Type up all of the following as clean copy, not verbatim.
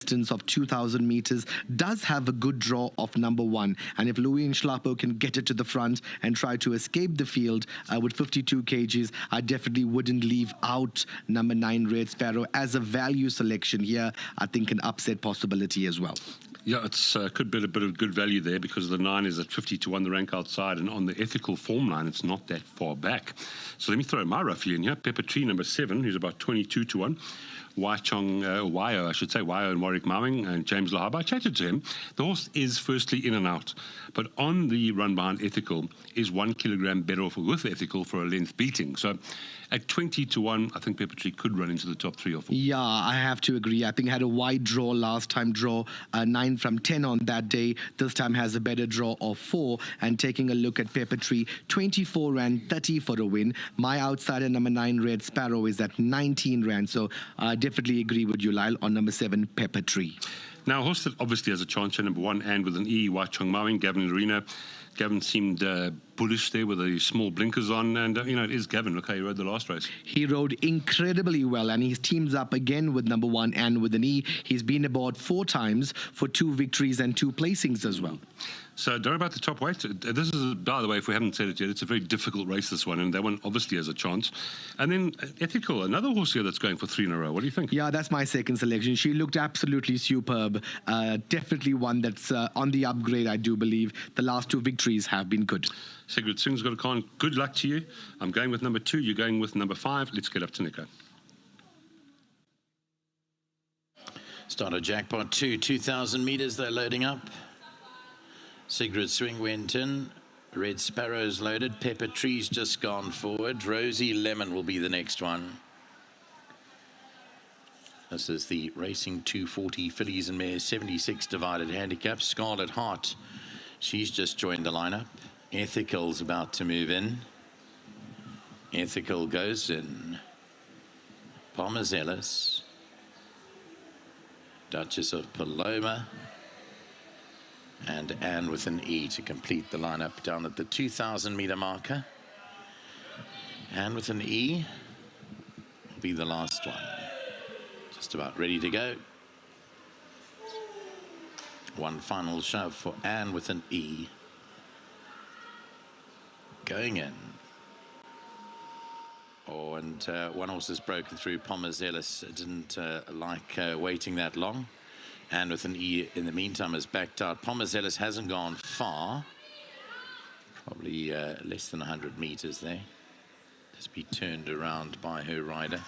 distance of 2,000 meters, does have a good draw of number 1. And if Louis Schlappo can get it to the front and try to escape the field with 52 kgs, I definitely wouldn't leave out number 9, Red Sparrow, as a value selection here. I think an upset possibility as well. Yeah, it's could be a bit of good value there because the 9 is at 50 to 1, the rank outside, and on the ethical form line, it's not that far back. So let me throw my roughie in here. Pepper Tree, number 7, who's about 22 to 1. Wayo, I should say, Wayo and Warwick Mowing and James Lahaba. I chatted to him. The horse is firstly in and out, but on the run behind ethical is 1 kilogram better off with ethical for a length beating. So at 20 to 1, I think Pepper Tree could run into the top 3 or 4. Yeah, I have to agree. I think had a wide draw last time, draw 9 from 10 on that day. This time has a better draw of 4. And taking a look at Pepper Tree, 24 Rand, 30 for the win. My outsider, number 9, Red Sparrow, is at 19 Rand. So definitely agree with you, Lyle, on number 7, Pepper Tree. Now, a horse that obviously has a chance here, number 1, and with an E, Wai Chong Mowing, Gavin Arena. Gavin seemed bullish there with the small blinkers on, and it is Gavin. Look how he rode the last race. He rode incredibly well, and he's teams up again with number 1 and with an E. He's been aboard 4 times for 2 victories and 2 placings as well. So don't worry about the top weight. This is, by the way, if we haven't said it yet, it's a very difficult race, this one, and that one obviously has a chance. And then Ethical, another horse here that's going for 3 in a row. What do you think? Yeah, that's my second selection. She looked absolutely superb. Definitely one that's on the upgrade, I do believe. The last 2 victories have been good. Sigrid Singh's got a con. Good luck to you. I'm going with number 2. You're going with number 5. Let's get up to Nico. Starter jackpot 2, 2,000 meters. They're loading up. Sigrid Swing went in. Red Sparrow's loaded. Pepper Tree's just gone forward. Rosie Lemon will be the next one. This is the Racing 240 fillies and mares 76 divided handicap. Scarlet Heart, she's just joined the lineup. Ethical's about to move in. Ethical goes in. Palmazelis. Duchess of Paloma. And Anne with an E to complete the lineup down at the 2,000 meter marker. Anne with an E will be the last one. Just about ready to go. One final shove for Anne with an E. Going in. Oh, and one horse has broken through. Palmazelis didn't like waiting that long. And with an E in the meantime has backed out. Palmazelis hasn't gone far. Probably less than 100 meters there. Just be turned around by her rider.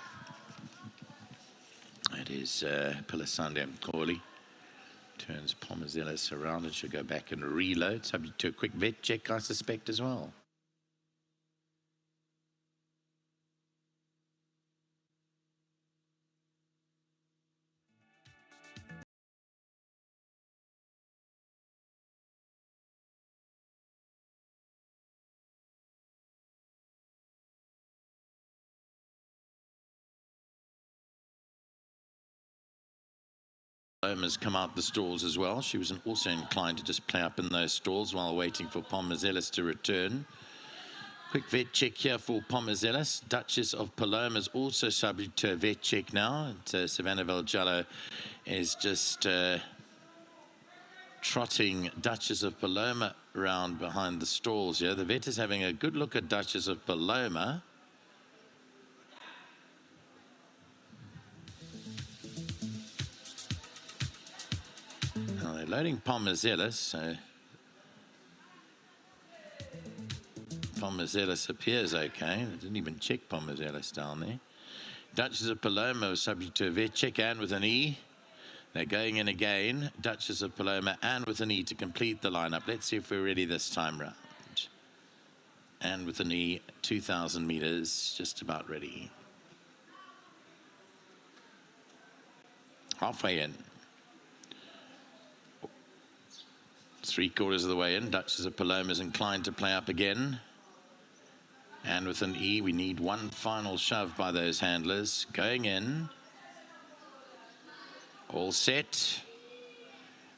It is Pilasande Mkoli. Turns Palmazelis around and she'll go back and reload. Subject to a quick vet check, I suspect, as well. Has come out the stalls as well. She was also inclined to just play up in those stalls while waiting for Palmazelis to return. Quick vet check here for Palmazelis. Duchess of Paloma is also subject to a vet check now. And, Savannah Valjallo is just trotting Duchess of Paloma around behind the stalls here. The vet is having a good look at Duchess of Paloma. They're loading Palmazelis, so Palmazelis appears okay. They didn't even check Palmazelis down there. Duchess of Paloma was subject to a vet check, and with an E. They're going in again. Duchess of Paloma and with an E to complete the lineup. Let's see if we're ready this time round. And with an E, 2,000 meters, just about ready. Halfway in. 3/4 of the way in. Duchess of Paloma is inclined to play up again. And with an E, we need one final shove by those handlers. Going in. All set.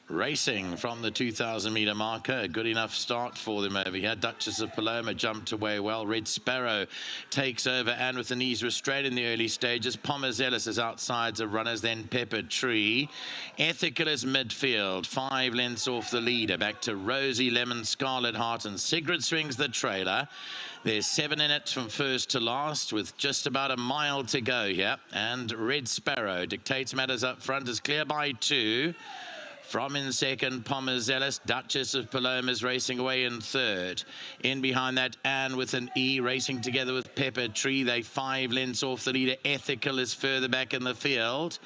racing from the 2,000 metre marker. A good enough start for them over here. Duchess of Paloma jumped away well. Red Sparrow takes over and with the knees restrained in the early stages. Pomazelis is outsides of runners, then Pepper Tree. Ethical is midfield, 5 lengths off the leader. Back to Rosie Lemon, Scarlet Heart, and Sigrid swings the trailer. There's 7 in it from first to last with just about a mile to go here. And Red Sparrow dictates matters up front, is clear by 2. From in second, Pomazelis. Duchess of Paloma is racing away in third. In behind that, Anne with an E racing together with Pepper Tree. They 5 lengths off the leader. Ethical is further back in the field.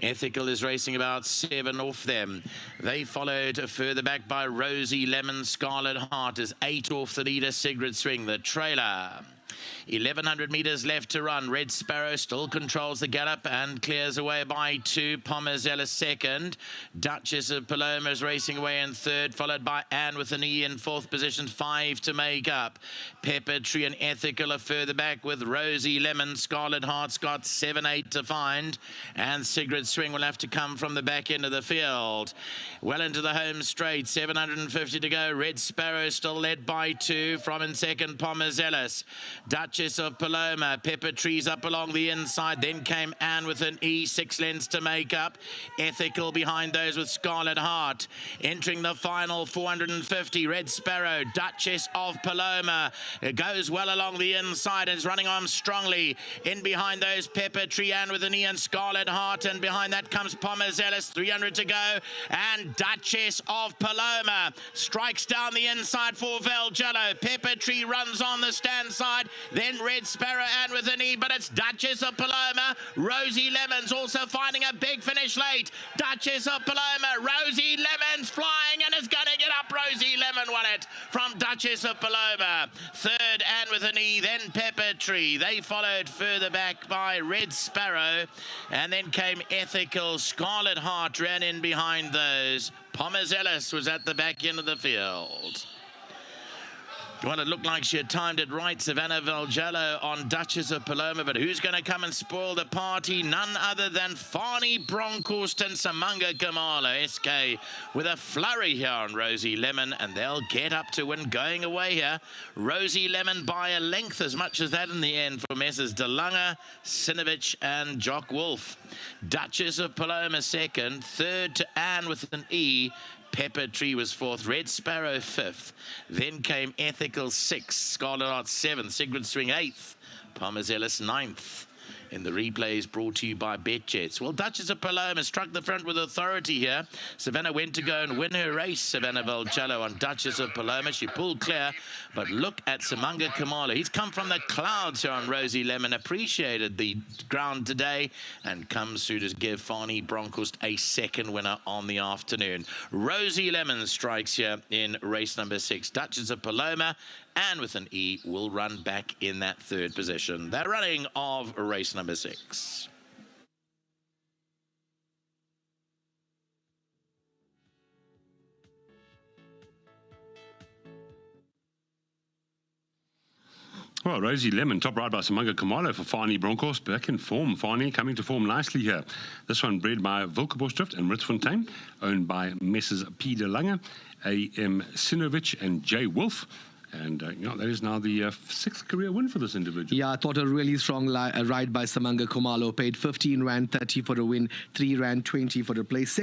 Ethical is racing about 7 off them. They followed further back by Rosie Lemon. Scarlet Heart is 8 off the leader. Sigrid Swing, the trailer. 1,100 metres left to run. Red Sparrow still controls the gallop and clears away by 2. Pomazelis second. Duchess of Paloma is racing away in third, followed by Anne with an E in fourth position. 5 to make up. Pepper Tree and Ethical are further back with Rosie Lemon. Scarlet Heart's got 7-8 to find, and Sigrid Swing will have to come from the back end of the field. Well into the home straight, 750 to go. Red Sparrow still led by 2. From in second, Pomazelis. Duchess of Paloma, Pepper Trees up along the inside. Then came Anne with an E, 6 lengths to make up. Ethical behind those with Scarlet Heart. Entering the final 450, Red Sparrow, Duchess of Paloma. It goes well along the inside and is running on strongly. In behind those, Pepper Tree, Anne with an E, and Scarlet Heart. And behind that comes Pomazelis, 300 to go. And Duchess of Paloma strikes down the inside for Vaal. Pepper Tree runs on the stand side. Then Red Sparrow and with an E, but it's Duchess of Paloma. Rosie Lemon's also finding a big finish late. Duchess of Paloma, Rosie Lemon's flying and is going to get up. Rosie Lemon won it from Duchess of Paloma. Third and with an E, then Pepper Tree. They followed further back by Red Sparrow, and then came Ethical. Scarlet Heart ran in behind those. Pomazelis was at the back end of the field. Well, it looked like she had timed it right, Savannah Valjallo on Duchess of Paloma, but who's going to come and spoil the party? None other than Fani Bronkhorst and Samanga Kamala, SK, with a flurry here on Rosie Lemon, and they'll get up to win going away here. Rosie Lemon by a length, as much as that in the end for Messrs. DeLunger, Sinovich and Jock Wolf. Duchess of Paloma second, third to Anne with an E. Pepper Tree was fourth, Red Sparrow fifth. Then came Ethical sixth, Scarlet Heart seventh, Sigrid Swing eighth, Pomazelis ninth. In the replays brought to you by BetJets. Well, Duchess of Paloma struck the front with authority here. Savannah went to go and win her race. Savannah Valjallo on Duchess of Paloma. She pulled clear, but look at Samanga Kamala. He's come from the clouds here on Rosie Lemon. Appreciated the ground today and comes through to give Fani Bronkhorst a second winner on the afternoon. Rosie Lemon strikes here in race number 6. Duchess of Paloma and with an E will run back in that third position. They're running of race number 6. Well, Rosie Lemon, top ride by Samanga Kamala for Fani Bronkhorst, back in form. Fani coming to form nicely here. This one bred by Wilkeborgsdrift and Ritzfontein, owned by Messrs. P. DeLunger, A.M. Sinovich and J. Wolf. And, that is now the 6th career win for this individual. Yeah, I thought a really strong ride by Samanga Kumalo. Paid 15 Rand 30 for the win, 3 Rand 20 for the place.